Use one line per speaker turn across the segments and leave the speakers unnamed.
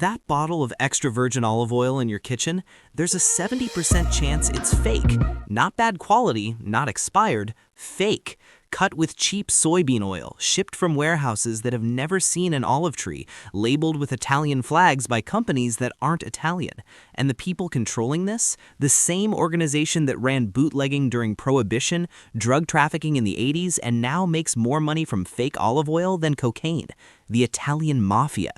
That bottle of extra virgin olive oil in your kitchen, there's a 70% chance it's fake. Not bad quality, not expired, fake. Cut with cheap soybean oil, shipped from warehouses that have never seen an olive tree, labeled with Italian flags by companies that aren't Italian. And the people controlling this? The same organization that ran bootlegging during Prohibition, drug trafficking in the 80s, and now makes more money from fake olive oil than cocaine. The Italian MAFIA.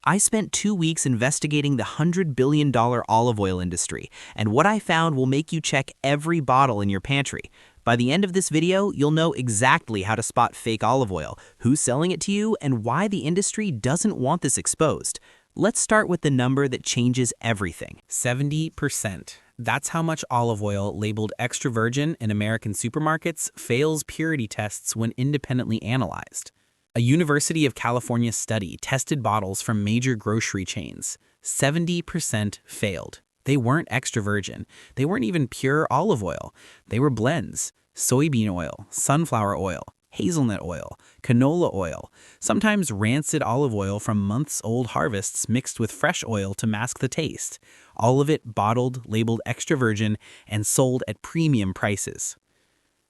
I spent 2 weeks investigating the $100 billion olive oil industry, and what I found will make you check every bottle in your pantry. By the end of this video, you'll know exactly how to spot fake olive oil, who's selling it to you, and why the industry doesn't want this exposed. Let's start with the number that changes everything. 70%. That's how much olive oil labeled extra virgin in American supermarkets fails purity tests when independently analyzed. A University of California study tested bottles from major grocery chains. 70% failed. They weren't extra virgin. They weren't even pure olive oil. They were blends: soybean oil, sunflower oil, hazelnut oil, canola oil, sometimes rancid olive oil from months-old harvests mixed with fresh oil to mask the taste. All of it bottled, labeled extra virgin, and sold at premium prices.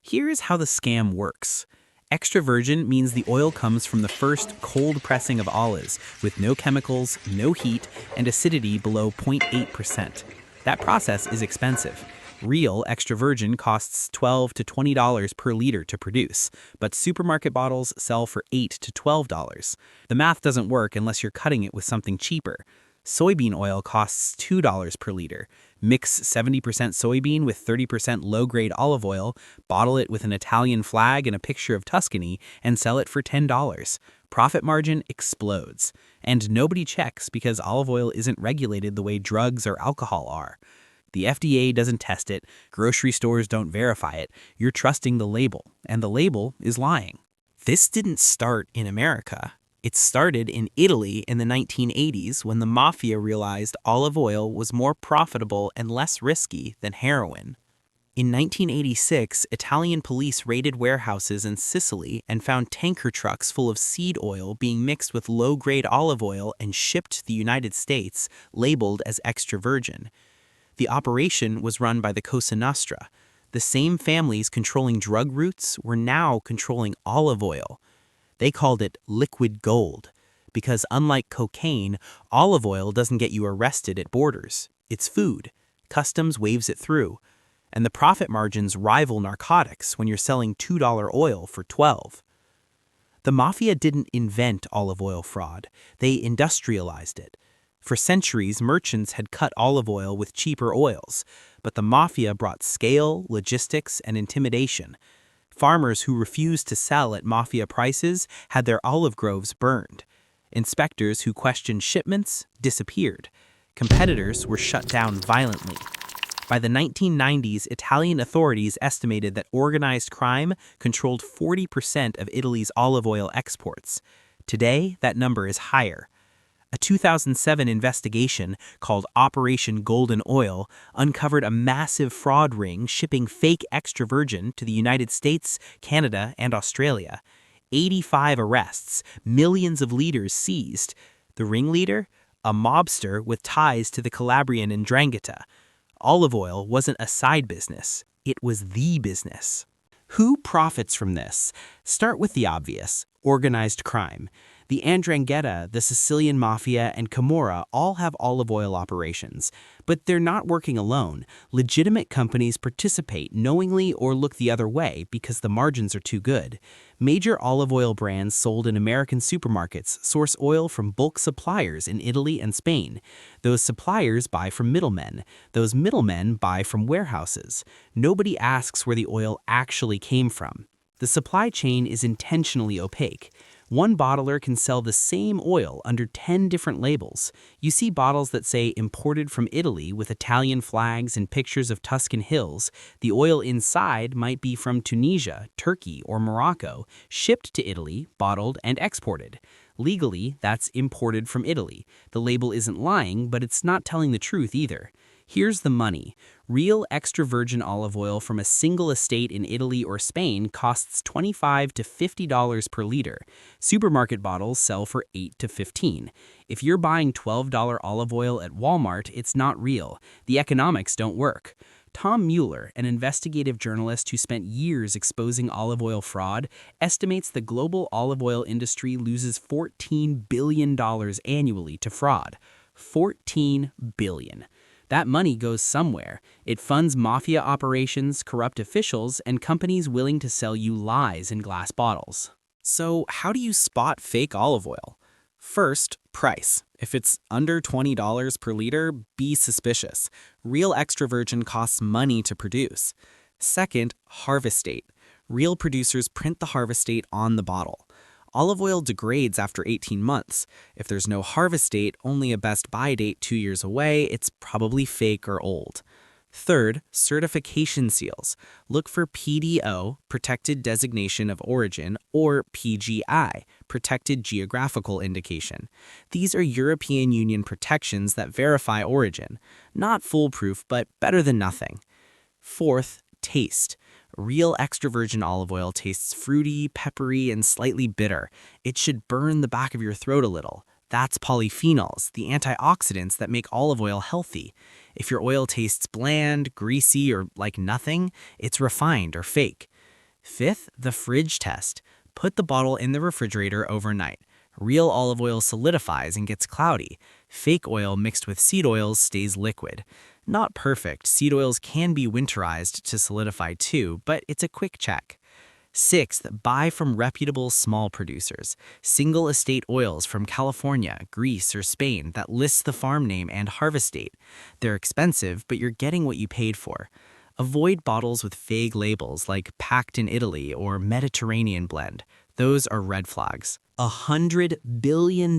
Here is how the scam works. Extra virgin means the oil comes from the first cold pressing of olives with no chemicals, no heat, and acidity below 0.8%. That process is expensive. Real extra virgin costs $12 to $20 per liter to produce, but supermarket bottles sell for $8 to $12. The math doesn't work unless you're cutting it with something cheaper. Soybean oil costs $2 per liter. Mix 70% soybean with 30% low-grade olive oil, bottle it with an Italian flag and a picture of Tuscany, and sell it for $10. Profit margin explodes. And nobody checks because olive oil isn't regulated the way drugs or alcohol are. The FDA doesn't test it, grocery stores don't verify it, you're trusting the label, and the label is lying. This didn't start in America. It started in Italy in the 1980s when the mafia realized olive oil was more profitable and less risky than heroin. In 1986, Italian police raided warehouses in Sicily and found tanker trucks full of seed oil being mixed with low-grade olive oil and shipped to the United States, labeled as extra virgin. The operation was run by the Cosa Nostra. The same families controlling drug routes were now controlling olive oil. They called it liquid gold because, unlike cocaine, olive oil doesn't get you arrested at borders. It's food. Customs waves it through. And the profit margins rival narcotics when you're selling $2 oil for $12. The mafia didn't invent olive oil fraud. They industrialized it. For centuries, merchants had cut olive oil with cheaper oils, but the mafia brought scale, logistics, and intimidation. Farmers who refused to sell at mafia prices had their olive groves burned. Inspectors who questioned shipments disappeared. Competitors were shut down violently. By the 1990s, Italian authorities estimated that organized crime controlled 40% of Italy's olive oil exports. Today, that number is higher. A 2007 investigation called Operation Golden Oil uncovered a massive fraud ring shipping fake extra virgin to the United States, Canada, and Australia. 85 arrests, millions of liters seized. The ringleader? A mobster with ties to the Calabrian 'Ndrangheta. Olive oil wasn't a side business, it was the business. Who profits from this? Start with the obvious: organized crime. The 'Ndrangheta, the Sicilian Mafia, and Camorra all have olive oil operations. But they're not working alone. Legitimate companies participate knowingly or look the other way because the margins are too good. Major olive oil brands sold in American supermarkets source oil from bulk suppliers in Italy and Spain. Those suppliers buy from middlemen. Those middlemen buy from warehouses. Nobody asks where the oil actually came from. The supply chain is intentionally opaque. One bottler can sell the same oil under 10 different labels. You see bottles that say imported from Italy with Italian flags and pictures of Tuscan hills. The oil inside might be from Tunisia, Turkey, or Morocco, shipped to Italy, bottled, and exported. Legally, that's imported from Italy. The label isn't lying, but it's not telling the truth either. Here's the money. Real extra virgin olive oil from a single estate in Italy or Spain costs $25 to $50 per liter. Supermarket bottles sell for $8 to $15. If you're buying $12 olive oil at Walmart, it's not real. The economics don't work. Tom Mueller, an investigative journalist who spent years exposing olive oil fraud, estimates the global olive oil industry loses $14 billion annually to fraud. $14 billion. That money goes somewhere. It funds mafia operations, corrupt officials, and companies willing to sell you lies in glass bottles. So how do you spot fake olive oil? First, price. If it's under $20 per liter, be suspicious. Real extra virgin costs money to produce. Second, harvest date. Real producers print the harvest date on the bottle. Olive oil degrades after 18 months. If there's no harvest date, only a best buy date 2 years away, it's probably fake or old. Third, certification seals. Look for PDO, Protected Designation of Origin, or PGI, Protected Geographical Indication. These are European Union protections that verify origin. Not foolproof, but better than nothing. Fourth, taste. Real extra virgin olive oil tastes fruity, peppery, and slightly bitter. It should burn the back of your throat a little. That's polyphenols, the antioxidants that make olive oil healthy. If your oil tastes bland, greasy, or like nothing, it's refined or fake. Fifth, the fridge test. Put the bottle in the refrigerator overnight. Real olive oil solidifies and gets cloudy. Fake oil mixed with seed oils stays liquid. Not perfect, seed oils can be winterized to solidify too, but it's a quick check. Sixth, buy from reputable small producers. Single estate oils from California, Greece, or Spain that lists the farm name and harvest date. They're expensive, but you're getting what you paid for. Avoid bottles with vague labels like packed in Italy or Mediterranean blend. Those are red flags. $100 billion.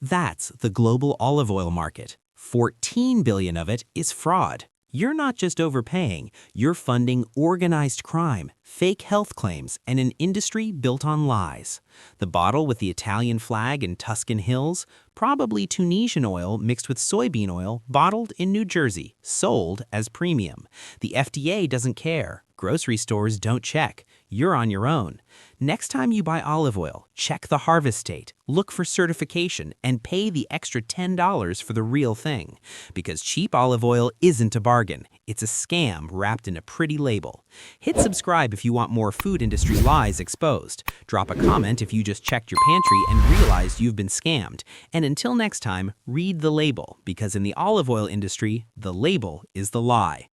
That's the global olive oil market. $14 billion of it is fraud. You're not just overpaying, you're funding organized crime, fake health claims, and an industry built on lies. The bottle with the Italian flag and Tuscan hills, probably Tunisian oil mixed with soybean oil, bottled in New Jersey, sold as premium. The FDA doesn't care. Grocery stores don't check. You're on your own. Next time you buy olive oil, check the harvest date, look for certification, and pay the extra $10 for the real thing. Because cheap olive oil isn't a bargain. It's a scam wrapped in a pretty label. Hit subscribe if you want more food industry lies exposed. Drop a comment if you just checked your pantry and realized you've been scammed. And until next time, read the label, because in the olive oil industry, the label is the lie.